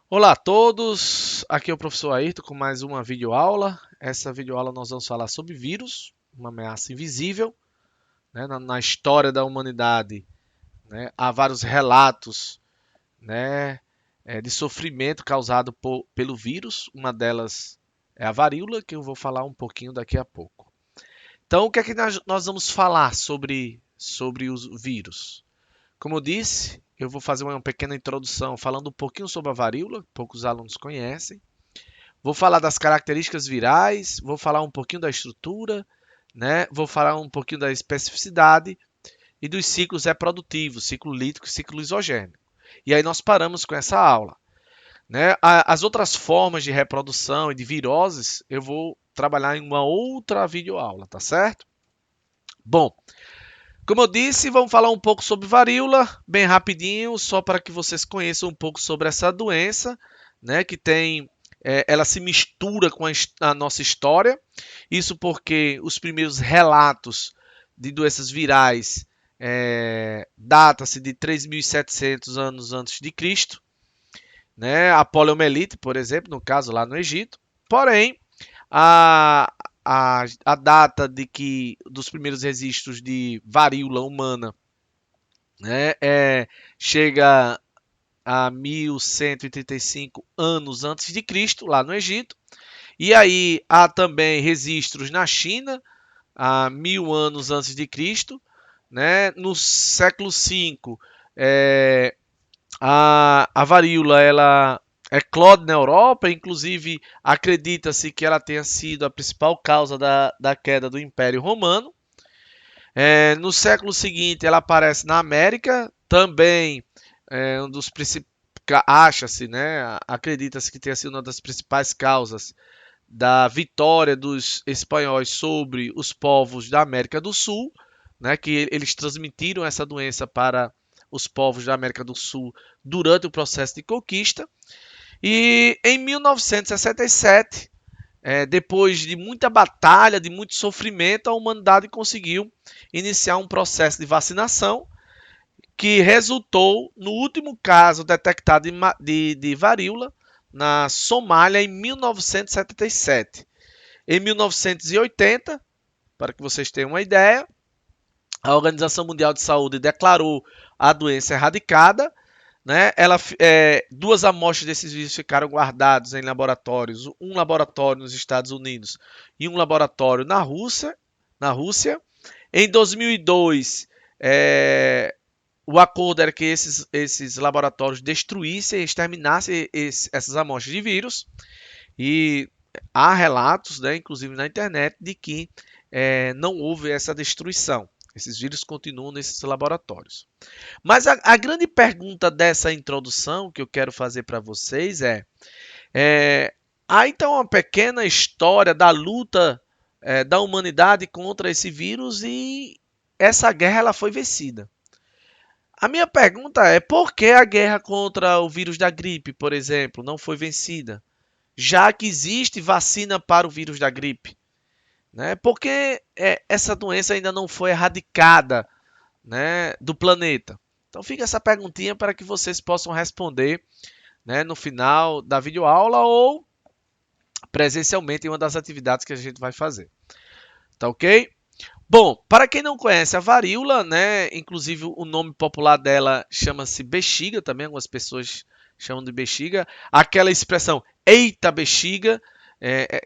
Olá a todos, aqui é o professor Ayrton com mais uma videoaula. Essa videoaula nós vamos falar sobre vírus, uma ameaça invisível, né? Na história da humanidade, né? Há vários relatos, né? De sofrimento causado pelo vírus. Uma delas é a varíola, que eu vou falar um pouquinho daqui a pouco. Então, o que é que nós vamos falar sobre os vírus? Como eu disse, eu vou fazer uma pequena introdução falando um pouquinho sobre a varíola, poucos alunos conhecem. Vou falar das características virais, vou falar um pouquinho da estrutura, né? Vou falar um pouquinho da especificidade e dos ciclos reprodutivos, ciclo lítico e ciclo isogênico. E aí nós paramos com essa aula, né? As outras formas de reprodução e de viroses eu vou trabalhar em uma outra videoaula, tá certo? Bom, como eu disse, vamos falar um pouco sobre varíola, bem rapidinho, só para que vocês conheçam um pouco sobre essa doença, né, que tem, ela se mistura com a nossa história. Isso porque os primeiros relatos de doenças virais data-se de 3.700 anos antes de Cristo, né, a poliomielite, por exemplo, no caso lá no Egito. Porém, a, a data dos primeiros registros de varíola humana, né, chega a 1135 anos antes de Cristo, lá no Egito. E aí há também registros na China, há 1000 anos antes de Cristo. Né? No século V, a varíola ela eclode na Europa, inclusive acredita-se que ela tenha sido a principal causa da queda do Império Romano. No século seguinte, ela aparece na América, também um dos principais, acha-se, né, acredita-se que tenha sido uma das principais causas da vitória dos espanhóis sobre os povos da América do Sul, né, que eles transmitiram essa doença para os povos da América do Sul durante o processo de conquista. E em 1967, depois de muita batalha, de muito sofrimento, a humanidade conseguiu iniciar um processo de vacinação que resultou no último caso detectado de varíola na Somália em 1977. Em 1980, para que vocês tenham uma ideia, a Organização Mundial de Saúde declarou a doença erradicada. Né? Duas amostras desses vírus ficaram guardados em laboratórios, um laboratório nos Estados Unidos e um laboratório na Rússia. Em 2002, o acordo era que esses laboratórios destruíssem, exterminassem essas amostras de vírus. E há relatos, né, inclusive na internet, de que não houve essa destruição. Esses vírus continuam nesses laboratórios. Mas a grande pergunta dessa introdução que eu quero fazer para vocês há então uma pequena história da luta da humanidade contra esse vírus e essa guerra ela foi vencida. A minha pergunta é por que a guerra contra o vírus da gripe, por exemplo, não foi vencida? Já que existe vacina para o vírus da gripe. Né? Por que essa doença ainda não foi erradicada, né, do planeta? Então fica essa perguntinha para que vocês possam responder, né, no final da videoaula ou presencialmente em uma das atividades que a gente vai fazer. Tá ok? Bom, para quem não conhece a varíola, né, inclusive o nome popular dela chama-se bexiga, também algumas pessoas chamam de bexiga. Aquela expressão eita bexiga,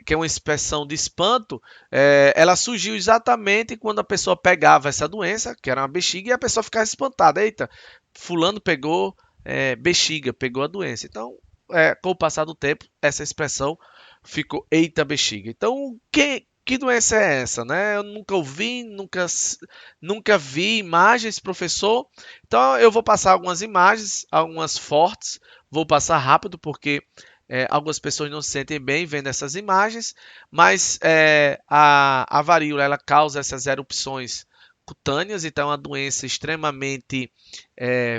que é uma expressão de espanto, ela surgiu exatamente quando a pessoa pegava essa doença, que era uma bexiga, e a pessoa ficava espantada. Eita, fulano pegou bexiga, pegou a doença. Então, com o passar do tempo, essa expressão ficou eita bexiga. Então, que doença é essa, né? Eu nunca ouvi, nunca vi imagens, professor. Então eu vou passar algumas imagens, algumas fortes. Vou passar rápido porque algumas pessoas não se sentem bem vendo essas imagens, mas a varíola ela causa essas erupções cutâneas, então é uma doença extremamente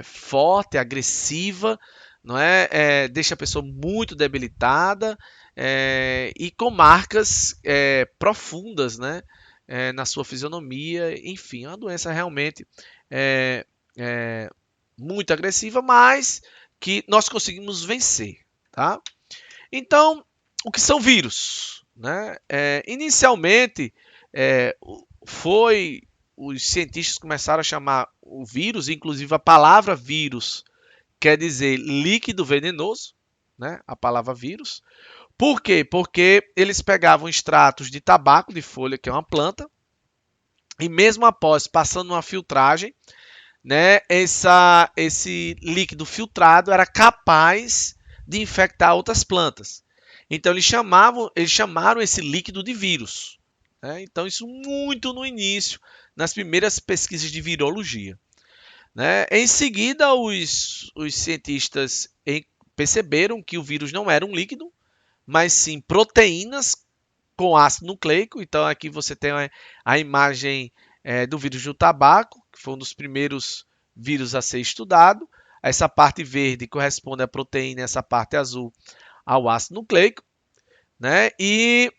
forte, agressiva, não é? Deixa a pessoa muito debilitada e com marcas profundas, né? Na sua fisionomia, enfim, é uma doença realmente é, é, muito agressiva, mas que nós conseguimos vencer. tá? Então, o que são vírus? Né? Inicialmente, os cientistas começaram a chamar o vírus, inclusive a palavra vírus quer dizer líquido venenoso, né? A palavra vírus. Por quê? Porque eles pegavam extratos de tabaco de folha, que é uma planta, e mesmo após passando uma filtragem, né, esse líquido filtrado era capaz de infectar outras plantas. Então eles chamaram esse líquido de vírus. Né? Então isso muito no início, nas primeiras pesquisas de virologia. Né? Em seguida, os cientistas perceberam que o vírus não era um líquido, mas sim proteínas com ácido nucleico. Então aqui você tem a imagem do vírus do tabaco, que foi um dos primeiros vírus a ser estudado. Essa parte verde corresponde à proteína, essa parte azul ao ácido nucleico. Né? E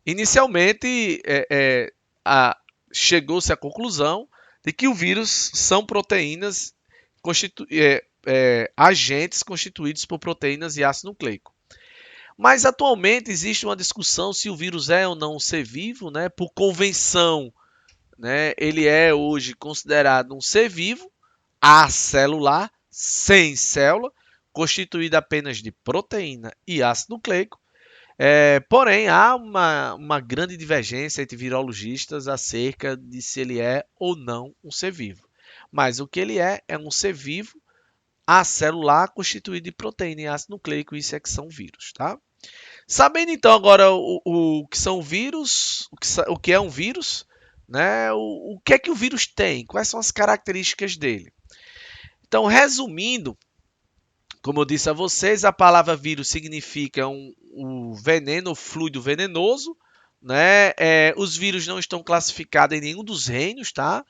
inicialmente chegou-se à conclusão de que o vírus são proteínas, agentes constituídos por proteínas e ácido nucleico. Mas atualmente existe uma discussão se o vírus é ou não um ser vivo, né? Por convenção, né? Ele é hoje considerado um ser vivo, acelular, sem célula, constituído apenas de proteína e ácido nucleico. Porém, há uma grande divergência entre virologistas acerca de se ele é ou não um ser vivo. Mas o que ele é um ser vivo acelular constituído de proteína e ácido nucleico, isso é que são vírus, tá? Sabendo então agora o que são vírus, o que é um vírus, né? O que é que o vírus tem? Quais são as características dele? Então, resumindo, como eu disse a vocês, a palavra vírus significa um veneno, fluido venenoso. Né? Os vírus não estão classificados em nenhum dos reinos, tá?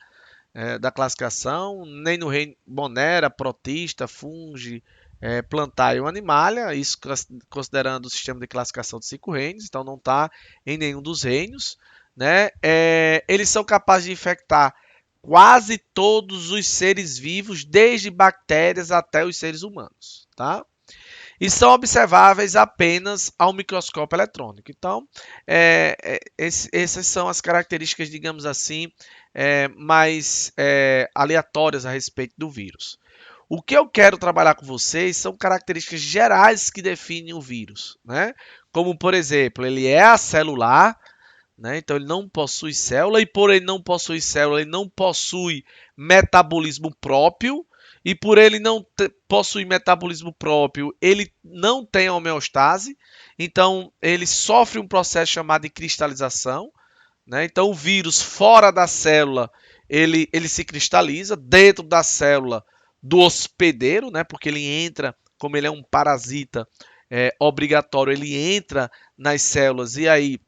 Da classificação, nem no reino Monera, Protista, Fungi, Plantae ou Animalia, isso considerando o sistema de classificação de 5 reinos, então não está em nenhum dos reinos. Né? Eles são capazes de infectar quase todos os seres vivos, desde bactérias até os seres humanos. Tá? E são observáveis apenas ao microscópio eletrônico. Então, essas são as características, digamos assim, mais aleatórias a respeito do vírus. O que eu quero trabalhar com vocês são características gerais que definem o vírus, né? Como, por exemplo, ele é acelular, né? Então ele não possui célula, e por ele não possuir célula, ele não possui metabolismo próprio, e por ele não possuir metabolismo próprio, ele não tem homeostase, então ele sofre um processo chamado de cristalização. Né? Então o vírus fora da célula, ele se cristaliza, dentro da célula do hospedeiro, né? Porque ele entra, como ele é um parasita obrigatório, ele entra nas células e aí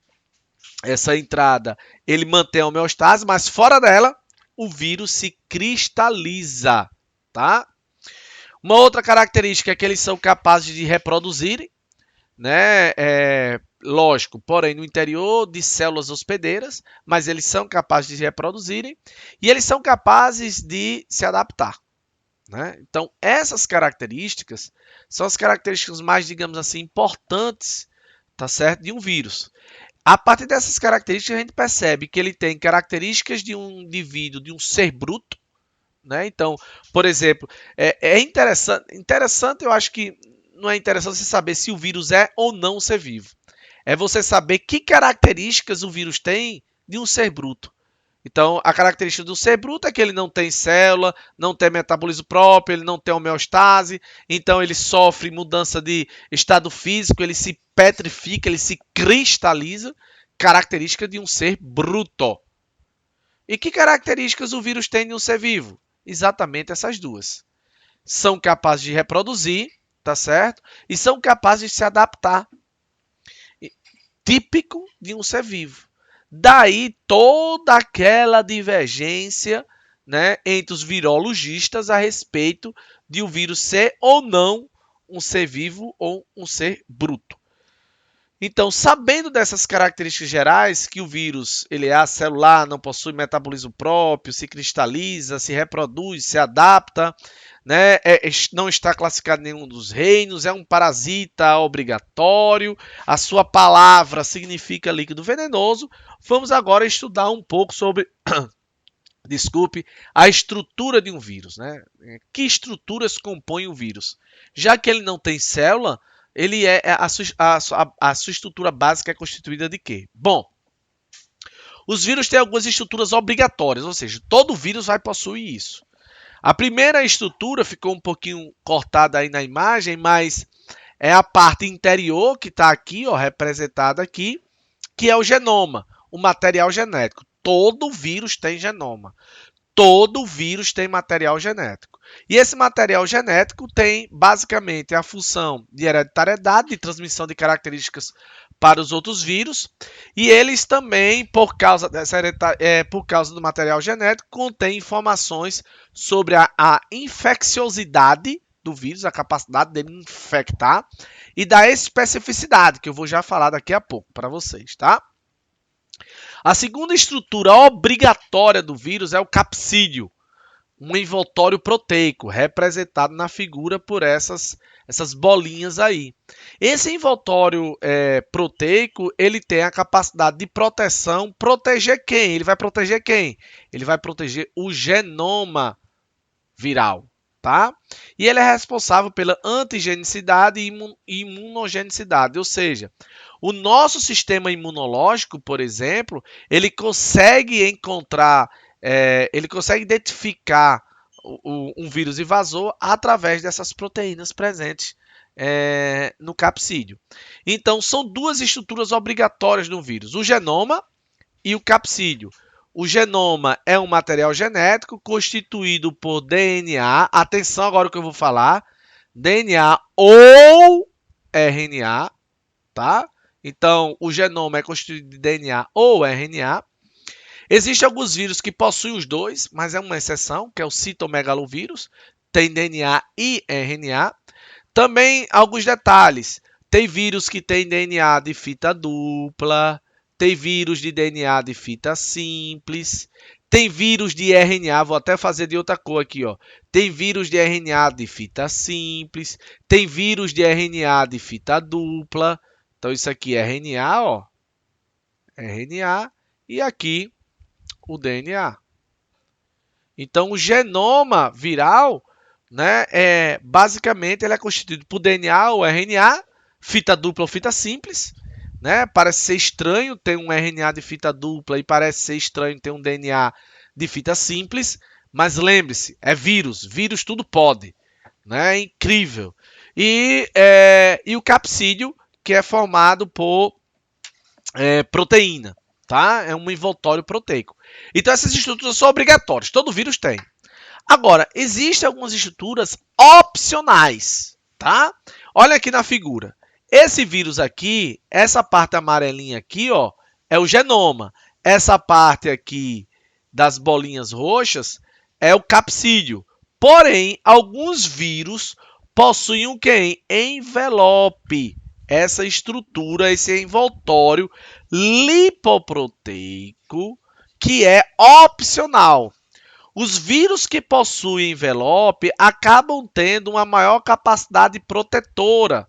essa entrada ele mantém a homeostase, mas fora dela o vírus se cristaliza. Tá? Uma outra característica é que eles são capazes de reproduzirem, né? Lógico, porém no interior de células hospedeiras, mas eles são capazes de reproduzirem e eles são capazes de se adaptar. Né? Então, essas características são as características mais, digamos assim, importantes, tá certo? De um vírus. A partir dessas características, a gente percebe que ele tem características de um indivíduo, de um ser bruto. Né? Então, por exemplo, é interessante, eu acho que não é interessante você saber se o vírus é ou não um ser vivo. É você saber que características o vírus tem de um ser bruto. Então, a característica do ser bruto é que ele não tem célula, não tem metabolismo próprio, ele não tem homeostase, então ele sofre mudança de estado físico, ele se petrifica, ele se cristaliza, característica de um ser bruto. E que características o vírus tem de um ser vivo? Exatamente essas duas. São capazes de reproduzir, tá certo? E são capazes de se adaptar. Típico de um ser vivo. Daí toda aquela divergência, né, entre os virologistas a respeito de o vírus ser ou não um ser vivo ou um ser bruto. Então, sabendo dessas características gerais, que o vírus ele é acelular, não possui metabolismo próprio, se cristaliza, se reproduz, se adapta, né? Não está classificado em nenhum dos reinos, é um parasita obrigatório, a sua palavra significa líquido venenoso. Vamos agora estudar um pouco sobre, desculpe, a estrutura de um vírus, né? Que estruturas compõem o vírus? Já que ele não tem célula, ele a sua estrutura básica é constituída de quê? Bom, os vírus têm algumas estruturas obrigatórias, ou seja, todo vírus vai possuir isso. A primeira estrutura ficou um pouquinho cortada aí na imagem, mas é a parte interior que está aqui, ó, representada aqui, que é o genoma, o material genético. Todo vírus tem genoma. Todo vírus tem material genético. E esse material genético tem basicamente a função de hereditariedade, de transmissão de características para os outros vírus, e eles também, por causa por causa do material genético, contêm informações sobre a infecciosidade do vírus, a capacidade dele infectar, e da especificidade, que eu vou já falar daqui a pouco para vocês, tá? A segunda estrutura obrigatória do vírus é o capsídeo, um envoltório proteico, representado na figura por essas bolinhas aí. Esse envoltório proteico, ele tem a capacidade de proteção, proteger quem? Ele vai proteger quem? Ele vai proteger o genoma viral, tá? E ele é responsável pela antigenicidade e imunogenicidade, ou seja, o nosso sistema imunológico, por exemplo, ele consegue encontrar, ele consegue identificar um vírus invasor através dessas proteínas presentes no capsídeo. Então, são duas estruturas obrigatórias do vírus, o genoma e o capsídeo. O genoma é um material genético constituído por DNA, atenção agora o que eu vou falar, DNA ou RNA, tá? Então, o genoma é constituído de DNA ou RNA. Existem alguns vírus que possuem os dois, mas é uma exceção, que é o citomegalovírus, tem DNA e RNA. Também alguns detalhes. Tem vírus que tem DNA de fita dupla, tem vírus de DNA de fita simples, tem vírus de RNA, vou até fazer de outra cor aqui, ó. Tem vírus de RNA de fita simples, tem vírus de RNA de fita dupla. Então isso aqui é RNA, ó. RNA e aqui o DNA. Então o genoma viral, né, basicamente ele é constituído por DNA ou RNA, fita dupla ou fita simples, né? Parece ser estranho ter um RNA de fita dupla e parece ser estranho ter um DNA de fita simples, mas lembre-se, é vírus, vírus tudo pode, né? É incrível. E o capsídeo, que é formado por proteína, tá? É um envoltório proteico. Então essas estruturas são obrigatórias, todo vírus tem. Agora, existem algumas estruturas opcionais, tá? Olha aqui na figura. Esse vírus aqui, essa parte amarelinha aqui, ó, é o genoma. Essa parte aqui das bolinhas roxas é o capsídeo. Porém, alguns vírus possuem o quê? Envelope. Essa estrutura, esse envoltório lipoproteico, que é opcional. Os vírus que possuem envelope acabam tendo uma maior capacidade protetora,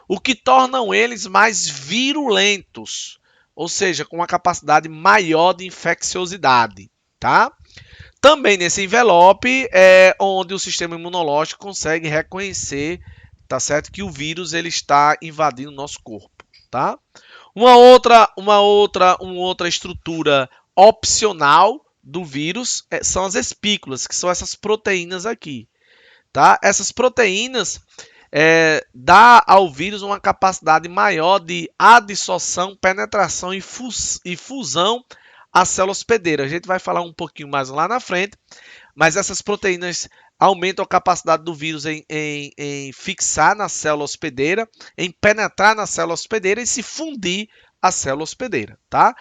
o que tornam eles mais virulentos, ou seja, com uma capacidade maior de infecciosidade, tá? Também nesse envelope é onde o sistema imunológico consegue reconhecer, tá certo, que o vírus ele está invadindo o nosso corpo, tá? Uma outra estrutura opcional do vírus são as espículas, que são essas proteínas aqui, tá? Essas proteínas dá ao vírus uma capacidade maior de adsorção, penetração e fusão à célula hospedeira. A gente vai falar um pouquinho mais lá na frente, mas essas proteínas aumentam a capacidade do vírus em fixar na célula hospedeira, em penetrar na célula hospedeira e se fundir à célula hospedeira, tá?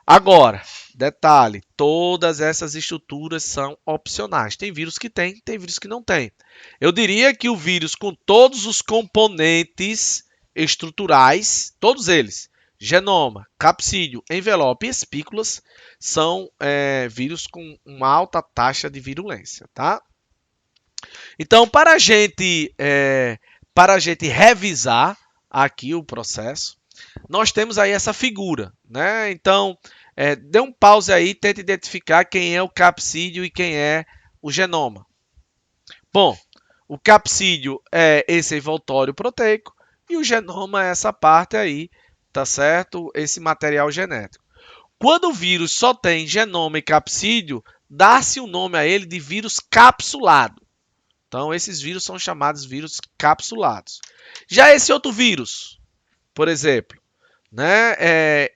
Agora, detalhe, todas essas estruturas são opcionais. Tem vírus que tem vírus que não tem. Eu diria que o vírus com todos os componentes estruturais, todos eles, genoma, capsídeo, envelope e espículas, são vírus com uma alta taxa de virulência, tá? Então, para a gente revisar aqui o processo, nós temos aí essa figura, né? Então, dê um pause aí, tente identificar quem é o capsídeo e quem é o genoma. Bom, o capsídeo é esse envoltório proteico e o genoma é essa parte aí, tá certo? Esse material genético. Quando o vírus só tem genoma e capsídeo, dá-se o nome a ele de vírus capsulado. Então, esses vírus são chamados vírus capsulados. Já esse outro vírus, por exemplo, né,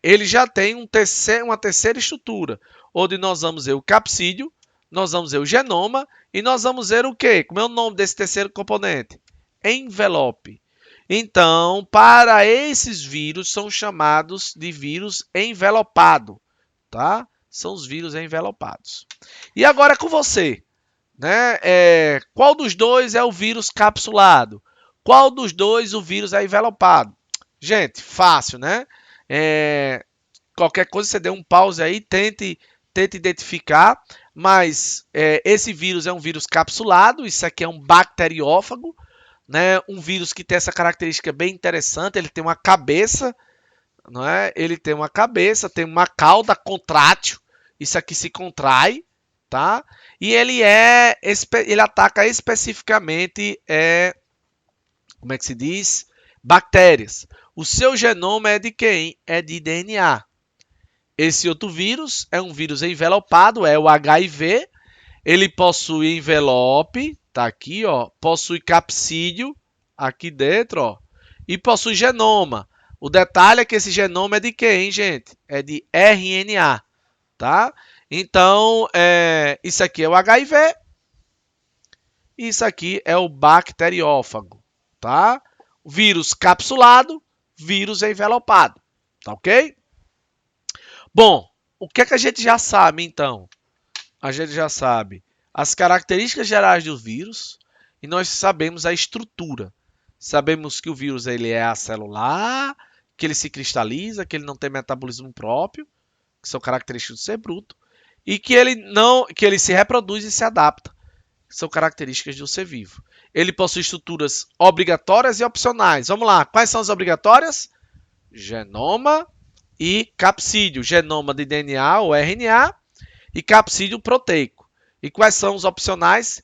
ele já tem uma terceira estrutura, onde nós vamos ver o capsídeo, nós vamos ver o genoma e nós vamos ver o quê? Como é o nome desse terceiro componente? Envelope. Então, para esses vírus, são chamados de vírus envelopado, tá? São os vírus envelopados. E agora com você, né? Qual dos dois é o vírus capsulado? Qual dos dois o vírus é envelopado? Gente, fácil, né? Qualquer coisa você dê um pause aí, tente identificar, mas esse vírus é um vírus capsulado, isso aqui é um bacteriófago, né? Um vírus que tem essa característica bem interessante, ele tem uma cabeça, não é? Ele tem uma cabeça, tem uma cauda contrátil, isso aqui se contrai, tá? E ele ataca especificamente, como é que se diz? Bactérias. O seu genoma é de quem? É de DNA. Esse outro vírus é um vírus envelopado, é o HIV. Ele possui envelope, tá aqui, ó. Possui capsídeo, aqui dentro, ó. E possui genoma. O detalhe é que esse genoma é de quem, gente? É de RNA, tá? Então, isso aqui é o HIV. Isso aqui é o bacteriófago, tá? Vírus capsulado, vírus envelopado, tá ok? Bom, o que é que a gente já sabe, então? A gente já sabe as características gerais do vírus e nós sabemos a estrutura. Sabemos que o vírus ele é acelular, que ele se cristaliza, que ele não tem metabolismo próprio, que são características do ser bruto, e que ele se reproduz e se adapta, que são características do ser vivo. Ele possui estruturas obrigatórias e opcionais. Vamos lá, quais são as obrigatórias? Genoma e capsídeo. Genoma de DNA ou RNA e capsídeo proteico. E quais são os opcionais?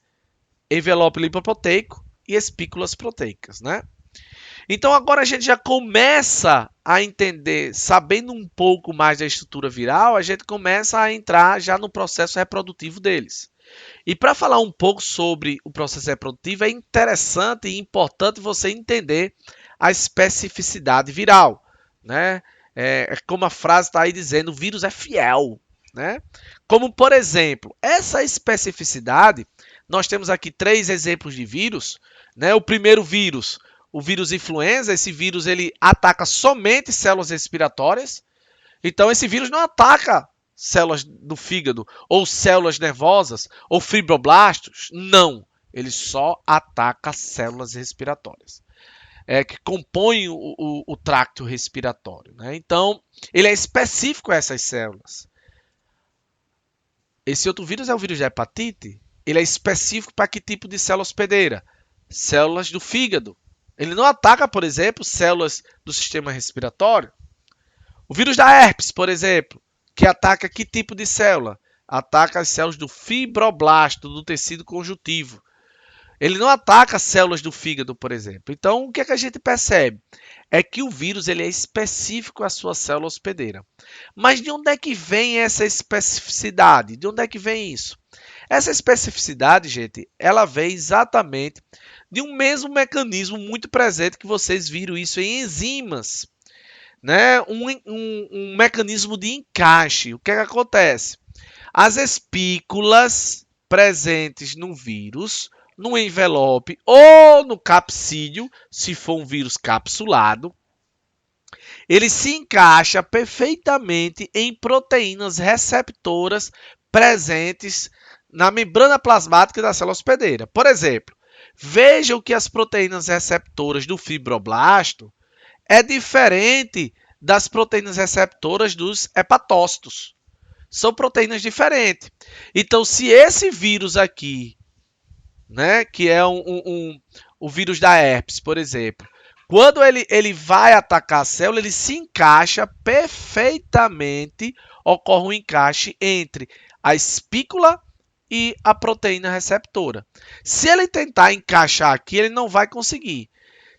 Envelope lipoproteico e espículas proteicas, né? Então agora a gente já começa a entender, sabendo um pouco mais da estrutura viral, a gente começa a entrar já no processo reprodutivo deles. E para falar um pouco sobre o processo reprodutivo, é interessante e importante você entender a especificidade viral, né? Como a frase está aí dizendo, o vírus é fiel, né? Como, por exemplo, essa especificidade, nós temos aqui 3 exemplos de vírus, né? O primeiro vírus, o vírus influenza, esse vírus ele ataca somente células respiratórias. Então, esse vírus não ataca células do fígado, ou células nervosas, ou fibroblastos. Não, ele só ataca células respiratórias, que compõem o tracto respiratório, né? Então, ele é específico a essas células. Esse outro vírus é o vírus da hepatite. Ele é específico para que tipo de célula hospedeira? Células do fígado. Ele não ataca, por exemplo, células do sistema respiratório. O vírus da herpes, por exemplo, que ataca que tipo de célula? Ataca as células do fibroblasto, do tecido conjuntivo. Ele não ataca células do fígado, por exemplo. Então, o que é que a gente percebe? É que o vírus ele é específico à sua célula hospedeira. Mas de onde é que vem essa especificidade? De onde é que vem isso? Essa especificidade, gente, ela vem exatamente de um mesmo mecanismo muito presente que vocês viram isso em enzimas, né? Um mecanismo de encaixe. O que é que acontece? As espículas presentes no vírus, no envelope ou no capsídeo, se for um vírus capsulado, ele se encaixa perfeitamente em proteínas receptoras presentes na membrana plasmática da célula hospedeira. Por exemplo, vejam que as proteínas receptoras do fibroblasto, é diferente das proteínas receptoras dos hepatócitos. São proteínas diferentes. Então, se esse vírus aqui, né, que é o vírus da herpes, por exemplo, quando ele vai atacar a célula, ele se encaixa perfeitamente, ocorre um encaixe entre a espícula e a proteína receptora. Se ele tentar encaixar aqui, ele não vai conseguir.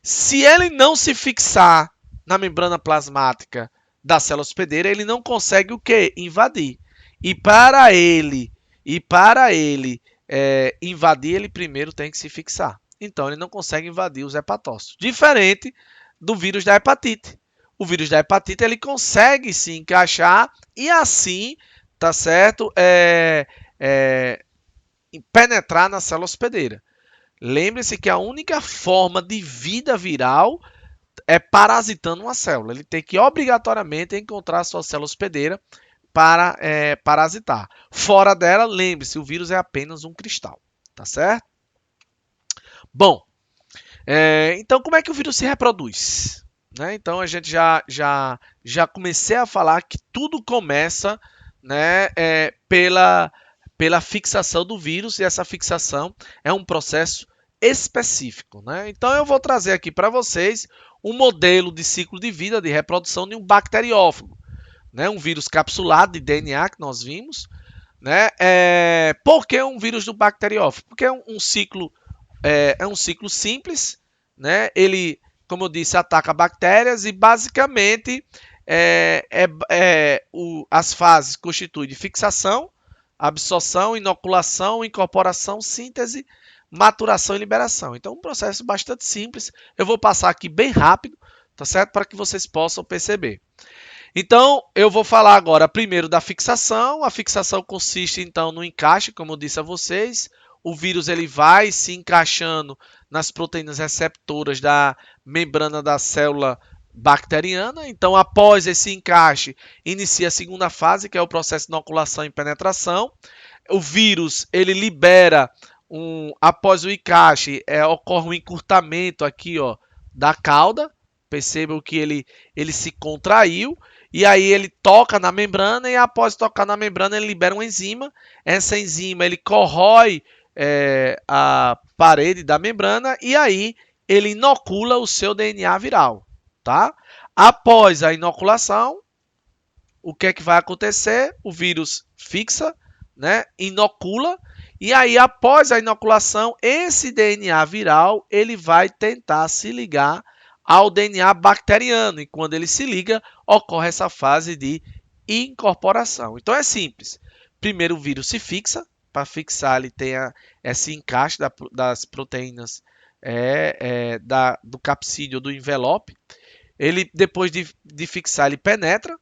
Se ele não se fixar na membrana plasmática da célula hospedeira, ele não consegue o quê? Invadir. E para ele invadir, ele primeiro tem que se fixar. Então, ele não consegue invadir os hepatócitos. Diferente do vírus da hepatite. O vírus da hepatite, ele consegue se encaixar e assim, tá certo? Penetrar na célula hospedeira. Lembre-se que a única forma de vida viral é parasitando uma célula. Ele tem que obrigatoriamente encontrar a sua célula hospedeira para parasitar. Fora dela, lembre-se, o vírus é apenas um cristal, tá certo? Bom, então como é que o vírus se reproduz? Né? Então a gente já comecei a falar que tudo começa, né, pela fixação do vírus, e essa fixação é um processo específico. Né? Então eu vou trazer aqui para vocês um modelo de ciclo de vida de reprodução de um bacteriófago. Né, um vírus capsulado de DNA que nós vimos. Né? Por que um vírus do bacteriófago? Porque é um ciclo simples. Né? Ele, como eu disse, ataca bactérias e basicamente as fases constituem de fixação, absorção, inoculação, incorporação, síntese, maturação e liberação. Então, um processo bastante simples. Eu vou passar aqui bem rápido, tá certo? Para que vocês possam perceber. Então, eu vou falar agora primeiro da fixação. A fixação consiste, então, no encaixe, como eu disse a vocês. O vírus ele vai se encaixando nas proteínas receptoras da membrana da célula bacteriana. Então, após esse encaixe, inicia a segunda fase, que é o processo de inoculação e penetração. O vírus ele libera, após o encaixe, ocorre um encurtamento aqui, ó, da cauda. Percebam que ele se contraiu. E aí ele toca na membrana e após tocar na membrana ele libera uma enzima. Essa enzima ele corrói a parede da membrana e aí ele inocula o seu DNA viral. Tá? Após a inoculação, o que é que vai acontecer? O vírus fixa, né? Inocula e aí após a inoculação, esse DNA viral ele vai tentar se ligar ao DNA bacteriano, e quando ele se liga, ocorre essa fase de incorporação. Então é simples. Primeiro o vírus se fixa, para fixar ele tem esse encaixe das proteínas do capsídeo do envelope. Ele, depois de fixar, ele penetra.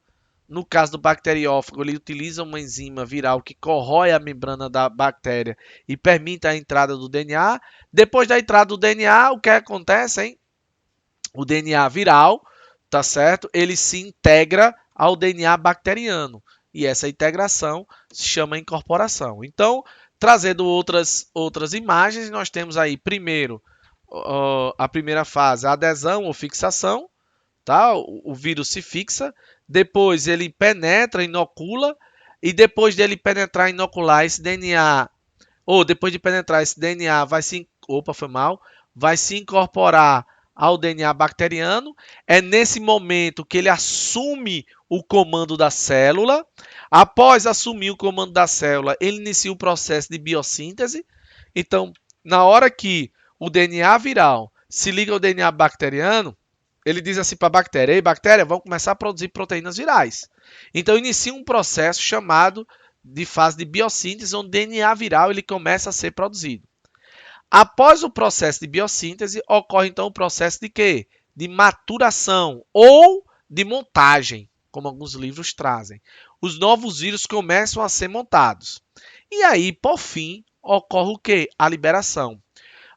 No caso do bacteriófago, ele utiliza uma enzima viral que corrói a membrana da bactéria e permite a entrada do DNA. Depois da entrada do DNA, o que acontece, hein? O DNA viral, tá certo? Ele se integra ao DNA bacteriano e essa integração se chama incorporação. Então, trazendo outras imagens, nós temos aí primeiro a primeira fase, a adesão ou fixação, tá? O vírus se fixa, depois ele penetra, inocula e depois dele penetrar e inocular esse DNA, ou depois de penetrar esse DNA vai se incorporar ao DNA bacteriano. É nesse momento que ele assume o comando da célula. Após assumir o comando da célula, ele inicia o processo de biossíntese. Então, na hora que o DNA viral se liga ao DNA bacteriano, ele diz assim para a bactéria: ei, bactéria, vamos começar a produzir proteínas virais. Então, inicia um processo chamado de fase de biossíntese, onde o DNA viral ele começa a ser produzido. Após o processo de biossíntese, ocorre então o processo de quê? De maturação ou de montagem, como alguns livros trazem. Os novos vírus começam a ser montados. E aí, por fim, ocorre o quê? A liberação.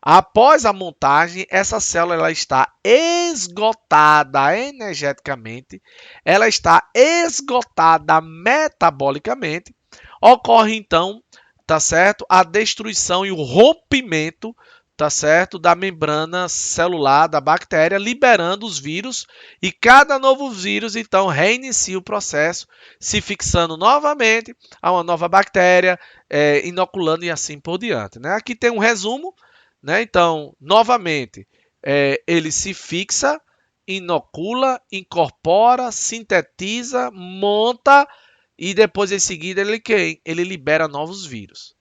Após a montagem, essa célula ela está esgotada energeticamente, ela está esgotada metabolicamente. Ocorre então, tá certo? A destruição e o rompimento, tá certo, da membrana celular da bactéria, liberando os vírus, e cada novo vírus, então, reinicia o processo, se fixando novamente a uma nova bactéria, inoculando e assim por diante, né? Aqui tem um resumo, né? Então, novamente, ele se fixa, inocula, incorpora, sintetiza, monta e depois em seguida ele libera novos vírus.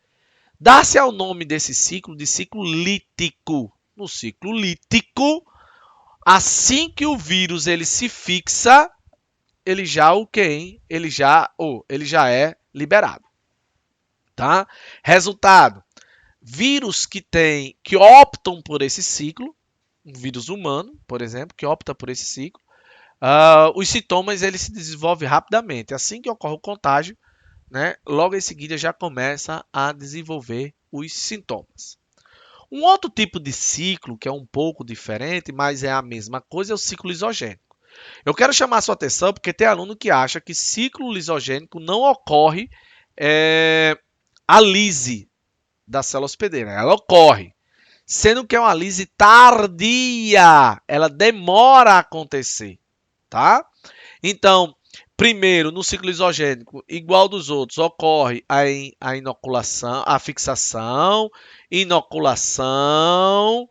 Dá-se ao nome desse ciclo de ciclo lítico. No ciclo lítico, assim que o vírus ele se fixa, ele já ele já é liberado, tá? Resultado: vírus que optam por esse ciclo, um vírus humano, por exemplo, que opta por esse ciclo, os sintomas ele se desenvolvem rapidamente. Assim que ocorre o contágio, né, logo em seguida já começa a desenvolver os sintomas. Um outro tipo de ciclo, que é um pouco diferente, mas é a mesma coisa, é o ciclo lisogênico. Eu quero chamar a sua atenção porque tem aluno que acha que ciclo lisogênico não ocorre a lise da célula hospedeira. Ela ocorre, sendo que é uma lise tardia, ela demora a acontecer, tá? Então, primeiro, no ciclo lisogênico, igual dos outros, ocorre a inoculação, a fixação, inoculação,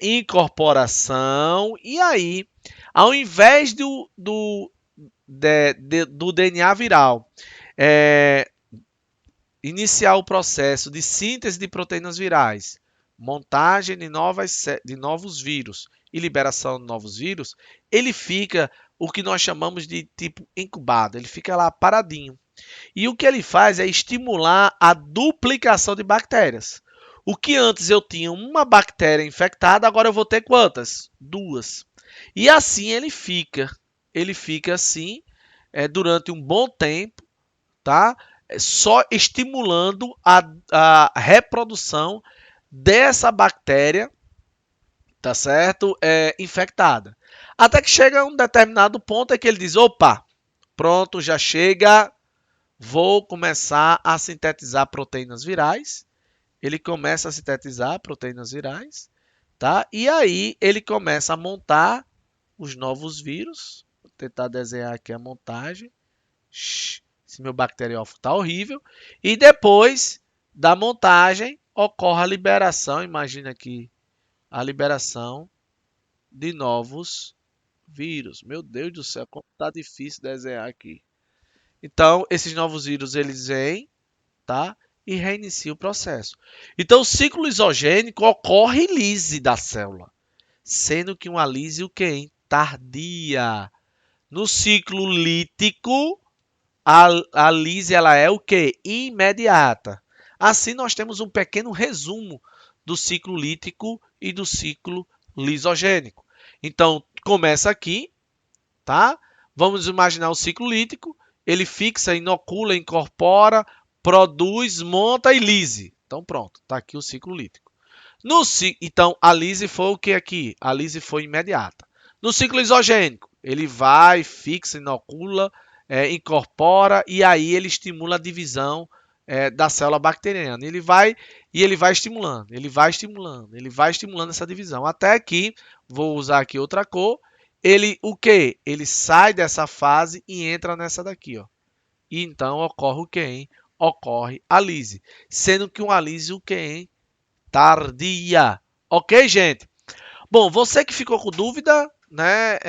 incorporação, e aí, ao invés do DNA viral iniciar o processo de síntese de proteínas virais, montagem de novos vírus e liberação de novos vírus, ele fica o que nós chamamos de tipo incubado, ele fica lá paradinho. E o que ele faz é estimular a duplicação de bactérias. O que antes eu tinha uma bactéria infectada, agora eu vou ter quantas? 2. E assim ele fica assim durante um bom tempo, tá? Só estimulando a reprodução dessa bactéria, tá certo? Infectada. Até que chega a um determinado ponto em que ele diz, opa, pronto, já chega, vou começar a sintetizar proteínas virais. Ele começa a sintetizar proteínas virais, tá? E aí ele começa a montar os novos vírus. Vou tentar desenhar aqui a montagem. Esse meu bacteriófago está horrível. E depois da montagem ocorre a liberação, imagina aqui, a liberação de novos vírus. Meu Deus do céu, como está difícil desenhar aqui. Então, esses novos vírus, eles vêm, tá? E reinicia o processo. Então, o ciclo lisogênico ocorre lise da célula, sendo que uma lise o quê? Tardia. No ciclo lítico, a lise ela é o quê? Imediata. Assim, nós temos um pequeno resumo do ciclo lítico e do ciclo lisogênico. Então, começa aqui, tá? Vamos imaginar o ciclo lítico. Ele fixa, inocula, incorpora, produz, monta e lise. Então, pronto. Está aqui o ciclo lítico. Então, a lise foi o que aqui? A lise foi imediata. No ciclo lisogênico, ele vai, fixa, inocula, incorpora e aí ele estimula a divisão da célula bacteriana. Ele vai estimulando, ele vai estimulando essa divisão. Até que, vou usar aqui outra cor, ele o quê? Ele sai dessa fase e entra nessa daqui, ó. E então ocorre o quê? Ocorre a lise. Sendo que uma lise o quê? Tardia. Ok, gente? Bom, você que ficou com dúvida, né?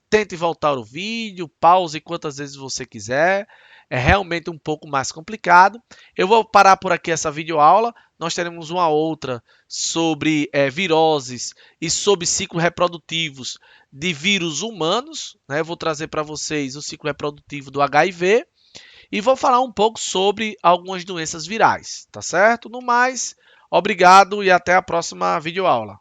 Tente voltar o vídeo, pause quantas vezes você quiser. É realmente um pouco mais complicado. Eu vou parar por aqui essa videoaula. Nós teremos uma outra sobre viroses e sobre ciclos reprodutivos de vírus humanos, né? Eu vou trazer para vocês o ciclo reprodutivo do HIV e vou falar um pouco sobre algumas doenças virais, tá certo? No mais, obrigado e até a próxima videoaula.